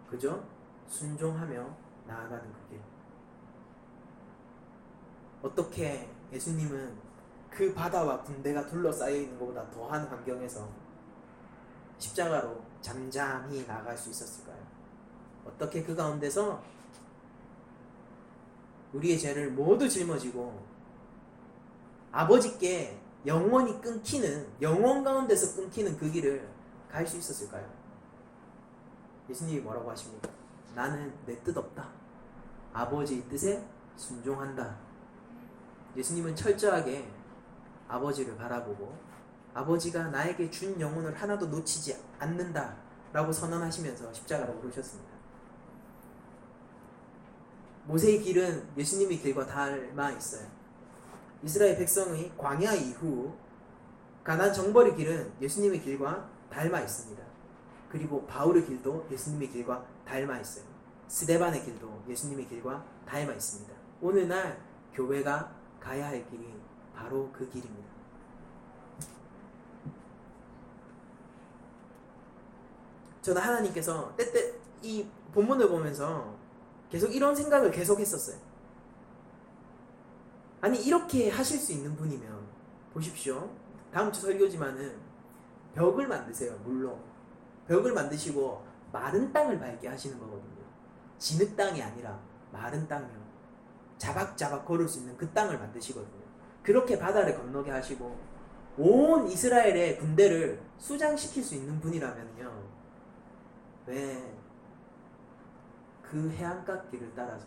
그저 순종하며 나아가는 그 길. 어떻게 예수님은 그 바다와 군대가 둘러싸여 있는 것보다 더한 환경에서 십자가로 잠잠히 나아갈 수 있었을까요? 어떻게 그 가운데서 우리의 죄를 모두 짊어지고 아버지께 영원히 끊기는, 영원 가운데서 끊기는 그 길을 갈 수 있었을까요? 예수님이 뭐라고 하십니까? 나는 내 뜻 없다. 아버지의 뜻에 순종한다. 예수님은 철저하게 아버지를 바라보고 아버지가 나에게 준 영혼을 하나도 놓치지 않는다 라고 선언하시면서 십자가로 오르셨습니다. 모세의 길은 예수님의 길과 닮아 있어요. 이스라엘 백성의 광야 이후 가나안 정벌의 길은 예수님의 길과 닮아 있습니다. 그리고 바울의 길도 예수님의 길과 닮아 있어요. 스데반의 길도 예수님의 길과 닮아 있습니다. 오늘날 교회가 가야 할 길이 바로 그 길입니다. 저는 하나님께서 때때 이 본문을 보면서 계속 이런 생각을 계속 했었어요. 아니, 이렇게 하실 수 있는 분이면 보십시오. 다음 주 설교지만은 벽을 만드세요. 물로 벽을 만드시고 마른 땅을 밟게 하시는 거거든요. 진흙 땅이 아니라 마른 땅이요. 자박자박 걸을 수 있는 그 땅을 만드시거든요. 그렇게 바다를 건너게 하시고 온 이스라엘의 군대를 수장시킬 수 있는 분이라면요, 왜 그 해안가길을 따라서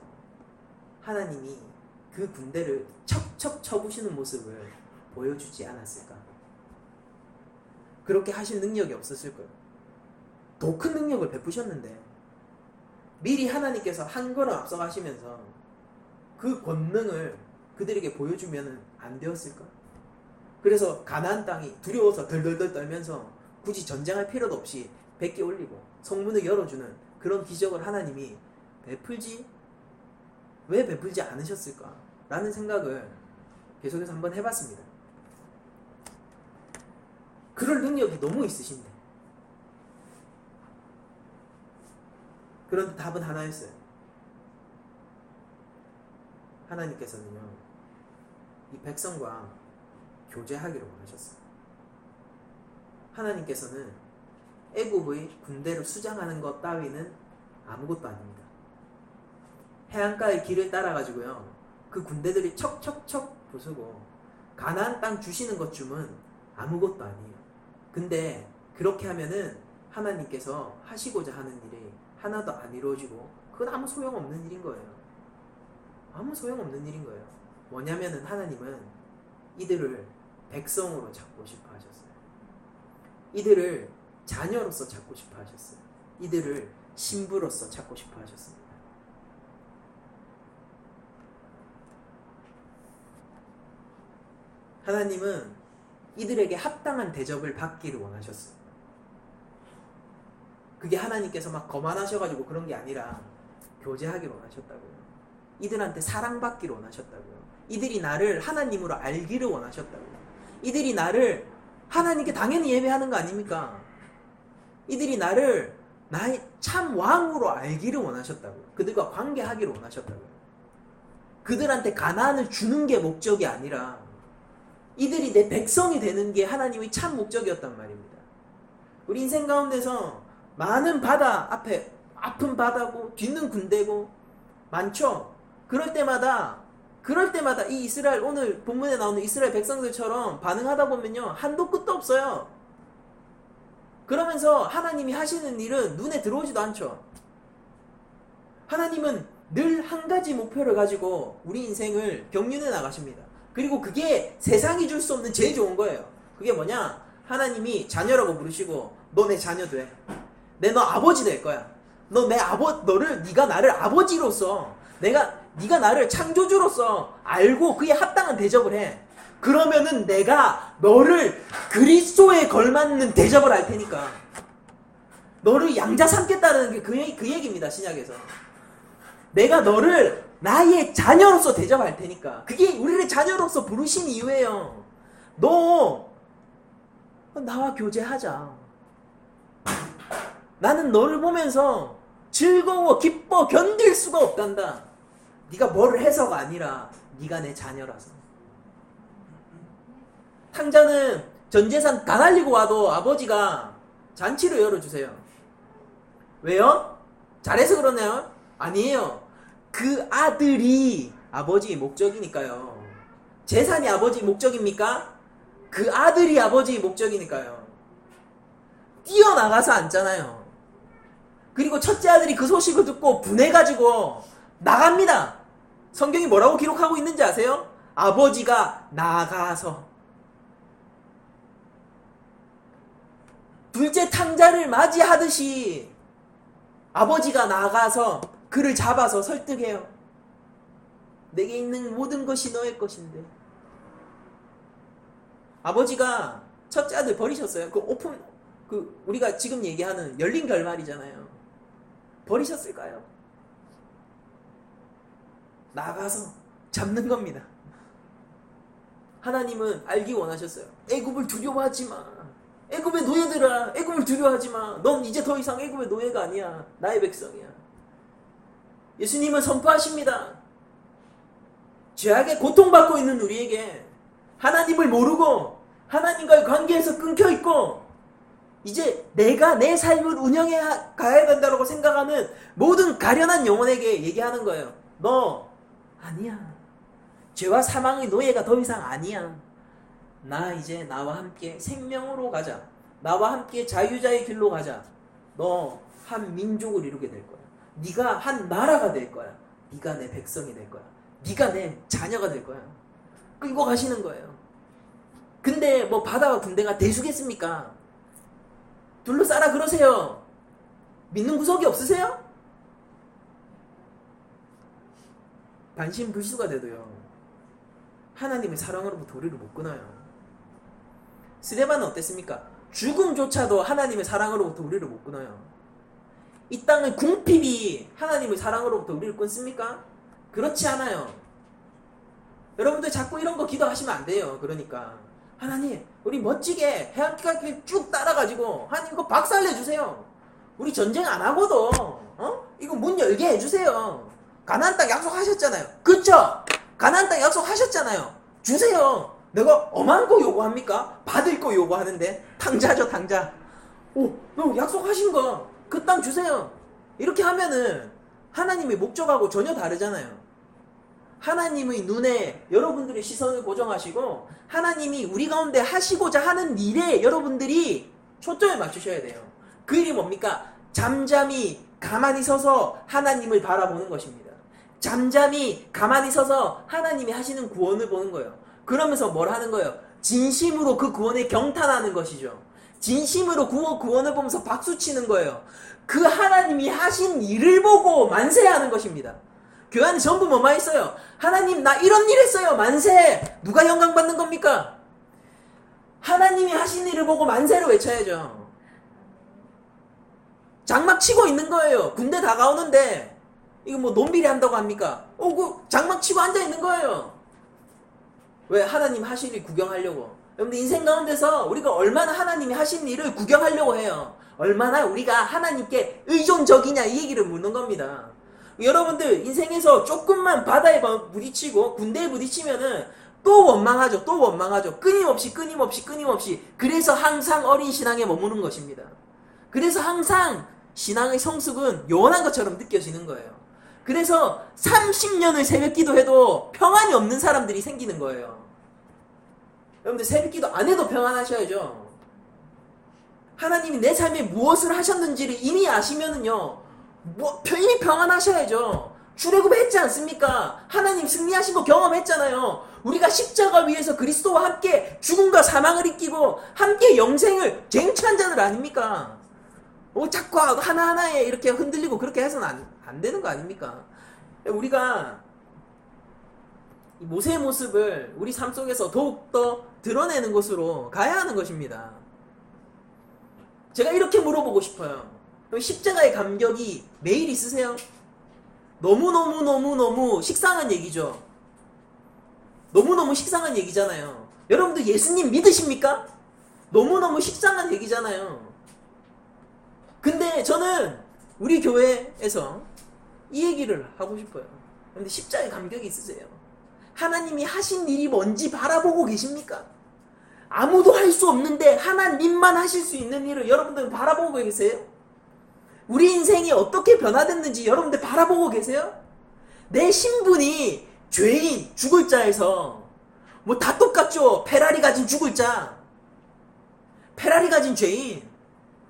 하나님이 그 군대를 척척 쳐부시는 모습을 보여주지 않았을까? 그렇게 하실 능력이 없었을 거예요. 더 큰 능력을 베푸셨는데 미리 하나님께서 한 걸음 앞서가시면서 그 권능을, 그 그들에게 보여주면 안 되었을까? 그래서 가나안 땅이 두려워서 덜덜덜 떨면서 굳이 전쟁할 필요도 없이 100개 올리고 성문을 열어주는 그런 기적을 하나님이 왜 베풀지 않으셨을까? 라는 생각을 계속해서 한번 해봤습니다. 그럴 능력이 너무 있으신데. 그런데 답은 하나였어요. 하나님께서는요, 이 백성과 교제하기를 원하셨어요. 하나님께서는 애굽의 군대를 수장하는 것 따위는 아무것도 아닙니다. 해안가의 길을 따라가지고요, 그 군대들이 척척척 부수고 가나안 땅 주시는 것쯤은 아무것도 아니에요. 근데 그렇게 하면은 하나님께서 하시고자 하는 일이 하나도 안 이루어지고 그건 아무 소용없는 일인 거예요. 아무 소용없는 일인 거예요. 뭐냐면은 하나님은 이들을 백성으로 잡고 싶어 하셨어요. 이들을 자녀로서 찾고 싶어 하셨어요. 이들을 신부로서 찾고 싶어 하셨습니다. 하나님은 이들에게 합당한 대접을 받기를 원하셨어요. 그게 하나님께서 막 거만하셔가지고 그런 게 아니라 교제하기를 원하셨다고요. 이들한테 사랑받기를 원하셨다고요. 이들이 나를 하나님으로 알기를 원하셨다고요. 이들이 나를 하나님께 당연히 예배하는 거 아닙니까? 이들이 나를 나의 참 왕으로 알기를 원하셨다고요. 그들과 관계하기를 원하셨다고요. 그들한테 가나안을 주는 게 목적이 아니라 이들이 내 백성이 되는 게 하나님의 참 목적이었단 말입니다. 우리 인생 가운데서 많은 바다 앞에 아픈 바다고 뒤는 군대고 많죠. 그럴 때마다 이 이스라엘, 오늘 본문에 나오는 이스라엘 백성들처럼 반응하다 보면요, 한도 끝도 없어요. 그러면서 하나님이 하시는 일은 눈에 들어오지도 않죠. 하나님은 늘 한 가지 목표를 가지고 우리 인생을 경륜해 나가십니다. 그리고 그게 세상이 줄 수 없는 제일 좋은 거예요. 그게 뭐냐? 하나님이 자녀라고 부르시고 너 내 자녀 돼. 내 너 아버지 될 거야. 네가 나를 아버지로서, 네가 나를 창조주로서 알고 그에 합당한 대접을 해. 그러면은 내가 너를 그리스도에 걸맞는 대접을 할 테니까. 너를 양자 삼겠다는 게 그 얘기입니다. 신약에서. 내가 너를 나의 자녀로서 대접할 테니까. 그게 우리를 자녀로서 부르신 이유예요. 너 나와 교제하자. 나는 너를 보면서 즐거워, 기뻐, 견딜 수가 없단다. 네가 뭐를 해서가 아니라 네가 내 자녀라서. 탕자는 전 재산 다 날리고 와도 아버지가 잔치를 열어주세요. 왜요? 잘해서 그러나요? 아니에요. 그 아들이 아버지의 목적이니까요. 재산이 아버지의 목적입니까? 그 아들이 아버지의 목적이니까요. 뛰어나가서 앉잖아요. 그리고 첫째 아들이 그 소식을 듣고 분해가지고 나갑니다. 성경이 뭐라고 기록하고 있는지 아세요? 아버지가 나가서. 둘째 탕자를 맞이하듯이 아버지가 나가서 그를 잡아서 설득해요. 내게 있는 모든 것이 너의 것인데. 아버지가 첫째 아들 버리셨어요. 우리가 지금 얘기하는 열린 결말이잖아요. 버리셨을까요? 나가서 잡는 겁니다. 하나님은 알기 원하셨어요. 애굽을 두려워하지 마. 애굽의 노예들아, 애굽을 두려워하지 마. 넌 이제 더 이상 애굽의 노예가 아니야. 나의 백성이야. 예수님은 선포하십니다. 죄악에 고통받고 있는 우리에게 하나님을 모르고 하나님과의 관계에서 끊겨있고 이제 내가 내 삶을 운영해 가야 된다고 생각하는 모든 가련한 영혼에게 얘기하는 거예요. 너 아니야. 죄와 사망의 노예가 더 이상 아니야. 나 이제 나와 함께 생명으로 가자. 나와 함께 자유자의 길로 가자. 너 한 민족을 이루게 될 거야. 네가 한 나라가 될 거야. 네가 내 백성이 될 거야. 네가 내 자녀가 될 거야. 끌고 가시는 거예요. 근데 뭐 바다와 군대가 대수겠습니까? 둘러싸라 그러세요. 믿는 구석이 없으세요? 반신불수가 돼도요. 하나님의 사랑으로부터 우리를 못 끊어요. 스데반은 어땠습니까? 죽음조차도 하나님의 사랑으로부터 우리를 못 끊어요. 이 땅의 궁핍이 하나님의 사랑으로부터 우리를 끊습니까? 그렇지 않아요. 여러분들 자꾸 이런 거 기도하시면 안 돼요. 그러니까 하나님 우리 멋지게 해안길 쭉 따라가지고 하나님 이거 박살내주세요. 우리 전쟁 안 하고도 이거 문 열게 해주세요. 가나안 땅 약속하셨잖아요. 그쵸? 가나안 땅 약속하셨잖아요. 주세요. 내가 엄한 거 요구합니까? 받을 거 요구하는데 당자죠 당자. 너 약속하신 거 그 땅 주세요. 이렇게 하면은 하나님의 목적하고 전혀 다르잖아요. 하나님의 눈에 여러분들의 시선을 고정하시고 하나님이 우리 가운데 하시고자 하는 일에 여러분들이 초점을 맞추셔야 돼요. 그 일이 뭡니까? 잠잠히 가만히 서서 하나님을 바라보는 것입니다. 잠잠히 가만히 서서 하나님이 하시는 구원을 보는 거예요. 그러면서 뭘 하는 거예요? 진심으로 그 구원에 경탄하는 것이죠. 진심으로 구원을 보면서 박수치는 거예요. 그 하나님이 하신 일을 보고 만세하는 것입니다. 교회 안에 전부 뭐만 있어요? 하나님 나 이런 일 했어요. 만세! 누가 영광 받는 겁니까? 하나님이 하신 일을 보고 만세를 외쳐야죠. 장막 치고 있는 거예요. 군대 다가오는데 이거 뭐 논비리 한다고 합니까? 그 장막 치고 앉아 있는 거예요. 왜? 하나님 하신 일 구경하려고. 여러분들 인생 가운데서 우리가 얼마나 하나님이 하신 일을 구경하려고 해요. 얼마나 우리가 하나님께 의존적이냐 이 얘기를 묻는 겁니다. 여러분들 인생에서 조금만 바다에 부딪히고 군대에 부딪히면은 또 원망하죠. 또 원망하죠. 끊임없이. 그래서 항상 어린 신앙에 머무는 것입니다. 그래서 항상 신앙의 성숙은 요원한 것처럼 느껴지는 거예요. 그래서 30년을 새벽기도 해도 평안이 없는 사람들이 생기는 거예요. 여러분들 새벽기도 안 해도 평안하셔야죠. 하나님이 내 삶에 무엇을 하셨는지를 이미 아시면은요, 이미 평안하셔야죠. 출애굽 했지 않습니까? 하나님 승리하신 거 경험했잖아요. 우리가 십자가 위에서 그리스도와 함께 죽음과 사망을 이기고 함께 영생을 쟁취한 자들 아닙니까? 자꾸 하나하나에 이렇게 흔들리고 그렇게 해서는 안 되는 거 아닙니까? 우리가 모세의 모습을 우리 삶 속에서 더욱더 드러내는 곳으로 가야 하는 것입니다. 제가 이렇게 물어보고 싶어요. 십자가의 감격이 매일 있으세요? 너무너무 식상한 얘기죠. 너무너무 식상한 얘기잖아요. 여러분들 예수님 믿으십니까? 너무너무 식상한 얘기잖아요. 근데 저는 우리 교회에서 이 얘기를 하고 싶어요. 근데 십자가의 감격이 있으세요? 하나님이 하신 일이 뭔지 바라보고 계십니까? 아무도 할 수 없는데 하나님만 하실 수 있는 일을 여러분들은 바라보고 계세요? 우리 인생이 어떻게 변화됐는지 여러분들 바라보고 계세요? 내 신분이 죄인, 죽을 자에서 뭐 다 똑같죠. 페라리 가진 죽을 자, 페라리 가진 죄인,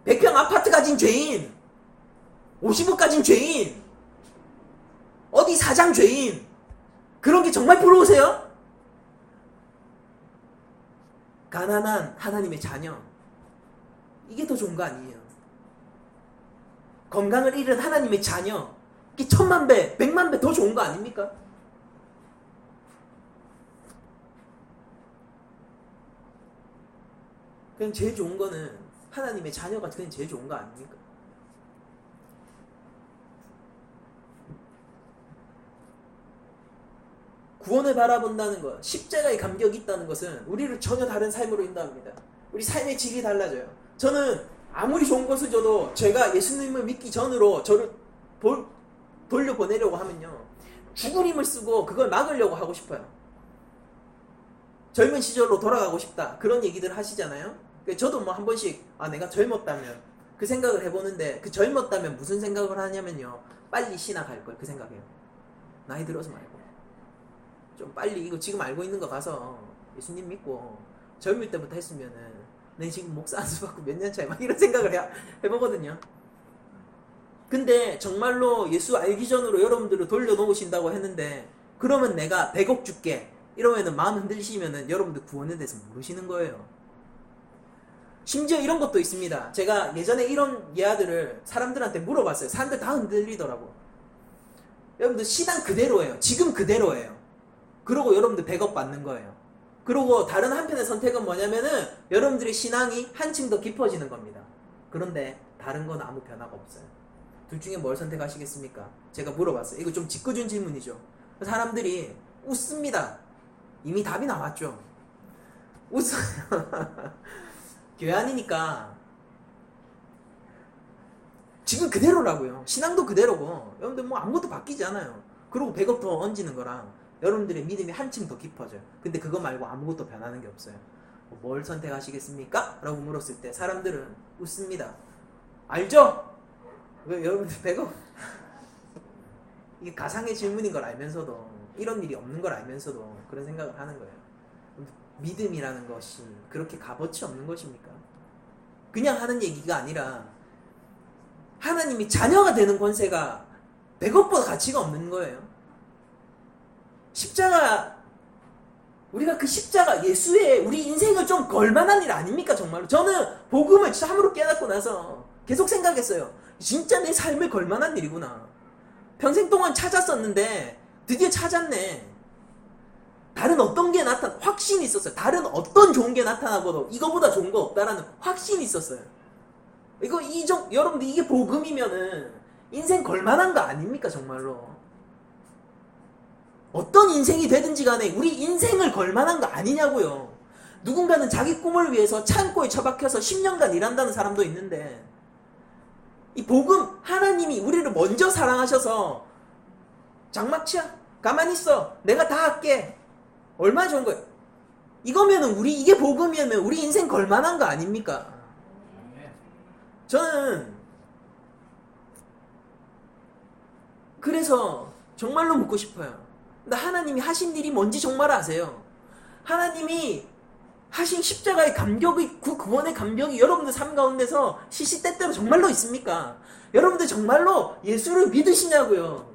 100평 아파트 가진 죄인, 50억 가진 죄인, 어디 사장 죄인, 그런 게 정말 부러우세요? 가난한 하나님의 자녀, 이게 더 좋은 거 아니에요? 건강을 잃은 하나님의 자녀, 이게 1000만 배, 100만 배 더 좋은 거 아닙니까? 그냥 제일 좋은 거는 하나님의 자녀가 그냥 제일 좋은 거 아닙니까? 구원을 바라본다는 것, 십자가의 감격이 있다는 것은 우리를 전혀 다른 삶으로 인도합니다. 우리 삶의 질이 달라져요. 저는 아무리 좋은 것을 줘도 제가 예수님을 믿기 전으로 저를 돌려보내려고 하면요, 죽을 힘을 쓰고 그걸 막으려고 하고 싶어요. 젊은 시절로 돌아가고 싶다, 그런 얘기들 하시잖아요. 저도 뭐 한 번씩 내가 젊었다면 그 생각을 해보는데, 그 젊었다면 무슨 생각을 하냐면요, 빨리 신학할 걸 그 생각해요. 나이 들어서 말고 좀 빨리 이거 지금 알고 있는 거 가서 예수님 믿고 젊을 때부터 했으면은 내 지금 목사 안수 받고 몇 년 차에 막 이런 생각을 해보거든요. 근데 정말로 예수 알기 전으로 여러분들을 돌려놓으신다고 했는데, 그러면 내가 100억 줄게 이러면은 마음 흔들리시면은 여러분들 구원에 대해서 모르시는 거예요. 심지어 이런 것도 있습니다. 제가 예전에 이런 예화들을 사람들한테 물어봤어요. 사람들 다 흔들리더라고. 여러분들 신앙 그대로예요. 지금 그대로예요. 그러고 여러분들 백업 받는 거예요. 그리고 다른 한편의 선택은 뭐냐면은 여러분들의 신앙이 한층 더 깊어지는 겁니다. 그런데 다른 건 아무 변화가 없어요. 둘 중에 뭘 선택하시겠습니까? 제가 물어봤어요. 이거 좀 짓궂은 질문이죠. 사람들이 웃습니다. 이미 답이 나왔죠. 웃어요. 교회 아니니까 지금 그대로라고요. 신앙도 그대로고 여러분들 뭐 아무것도 바뀌지 않아요. 그리고 백업 더 얹는 거랑 여러분들의 믿음이 한층 더 깊어져요. 근데 그거 말고 아무것도 변하는 게 없어요. 뭘 선택하시겠습니까? 라고 물었을 때 사람들은 웃습니다. 알죠? 왜 여러분들 백업 이게 가상의 질문인 걸 알면서도 이런 일이 없는 걸 알면서도 그런 생각을 하는 거예요. 믿음이라는 것이 그렇게 값어치 없는 것입니까? 그냥 하는 얘기가 아니라 하나님이 자녀가 되는 권세가 백업보다 가치가 없는 거예요. 십자가, 우리가 그 십자가 예수의 우리 인생을 좀 걸만한 일 아닙니까 정말로? 저는 복음을 참으로 깨닫고 나서 계속 생각했어요. 진짜 내 삶을 걸만한 일이구나. 평생 동안 찾았었는데 드디어 찾았네. 다른 어떤 게 확신이 있었어요. 다른 어떤 좋은 게 나타나고도 이거보다 좋은 거 없다라는 확신이 있었어요. 여러분들 이게 복음이면은 인생 걸만한 거 아닙니까 정말로? 어떤 인생이 되든지 간에 우리 인생을 걸만한 거 아니냐고요. 누군가는 자기 꿈을 위해서 창고에 처박혀서 10년간 일한다는 사람도 있는데 이 복음, 하나님이 우리를 먼저 사랑하셔서 장막치야 가만히 있어 내가 다 할게 얼마나 좋은 거예요. 이거면은 이게 복음이면 우리 인생 걸만한 거 아닙니까? 저는 그래서 정말로 묻고 싶어요. 근데 하나님이 하신 일이 뭔지 정말 아세요? 하나님이 하신 십자가의 감격의 그 구원의 감격이 여러분들 삶 가운데서 시시때때로 정말로 있습니까? 여러분들 정말로 예수를 믿으시냐고요?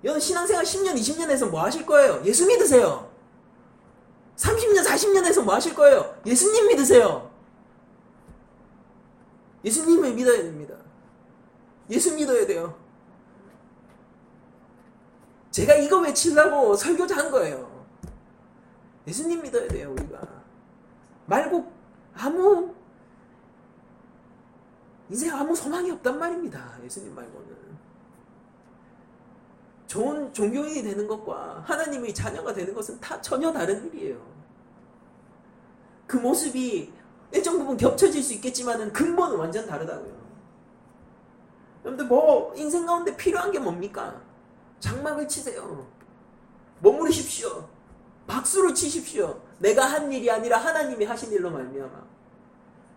여러분 신앙생활 10년 20년 해서 뭐 하실 거예요? 예수 믿으세요. 30년 40년 해서 뭐 하실 거예요? 예수님 믿으세요. 예수님을 믿어야 됩니다. 예수 믿어야 돼요. 제가 이거 외치려고 설교자 한 거예요. 예수님 믿어야 돼요. 우리가 말고 인생 아무 소망이 없단 말입니다. 예수님 말고는. 좋은 종교인이 되는 것과 하나님의 자녀가 되는 것은 다 전혀 다른 일이에요. 그 모습이 일정 부분 겹쳐질 수 있겠지만 근본은 완전 다르다고요. 여러분들 인생 가운데 필요한 게 뭡니까? 장막을 치세요. 머무르십시오. 박수를 치십시오. 내가 한 일이 아니라 하나님이 하신 일로 말미암아.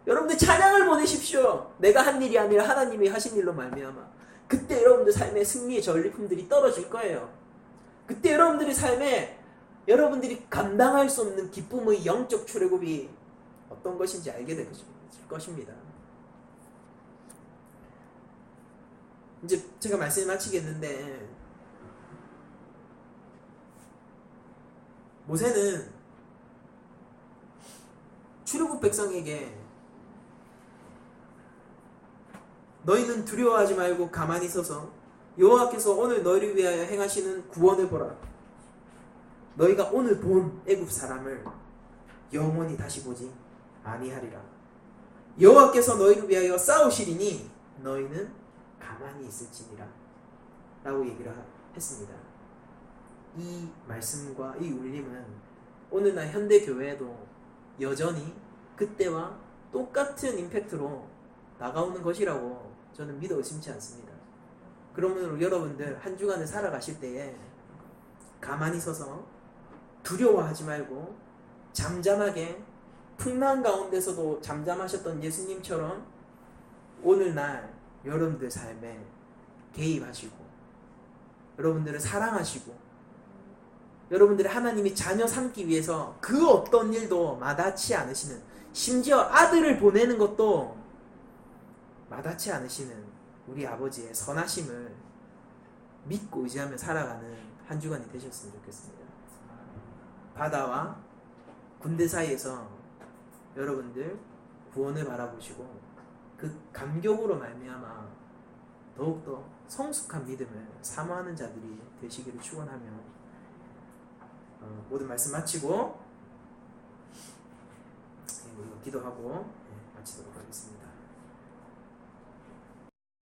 여러분들 찬양을 보내십시오. 내가 한 일이 아니라 하나님이 하신 일로 말미암아. 그때 여러분들 삶의 승리의 전리품들이 떨어질 거예요. 그때 여러분들의 삶에 여러분들이 감당할 수 없는 기쁨의 영적 출애굽이 어떤 것인지 알게 될 것입니다. 이제 제가 말씀을 마치겠는데 모세는 출애굽 백성에게 너희는 두려워하지 말고 가만히 서서 여호와께서 오늘 너희를 위하여 행하시는 구원을 보라. 너희가 오늘 본 애굽 사람을 영원히 다시 보지 아니하리라. 여호와께서 너희를 위하여 싸우시리니 너희는 가만히 있을지니라 라고 얘기를 했습니다. 이 말씀과 이 울림은 오늘날 현대교회에도 여전히 그때와 똑같은 임팩트로 다가오는 것이라고 저는 믿어 의심치 않습니다. 그러므로 여러분들 한 주간을 살아가실 때에 가만히 서서 두려워하지 말고 잠잠하게 풍랑 가운데서도 잠잠하셨던 예수님처럼 오늘날 여러분들 삶에 개입하시고 여러분들을 사랑하시고 여러분들을 하나님이 자녀 삼기 위해서 그 어떤 일도 마다치 않으시는, 심지어 아들을 보내는 것도 마다치 않으시는 우리 아버지의 선하심을 믿고 의지하며 살아가는 한 주간이 되셨으면 좋겠습니다. 바다와 군대 사이에서 여러분들 구원을 바라보시고 그 감격으로 말미암아 더욱더 성숙한 믿음을 사모하는 자들이 되시기를 축원하며 모든 말씀 마치고 우리가 기도하고 마치도록 하겠습니다.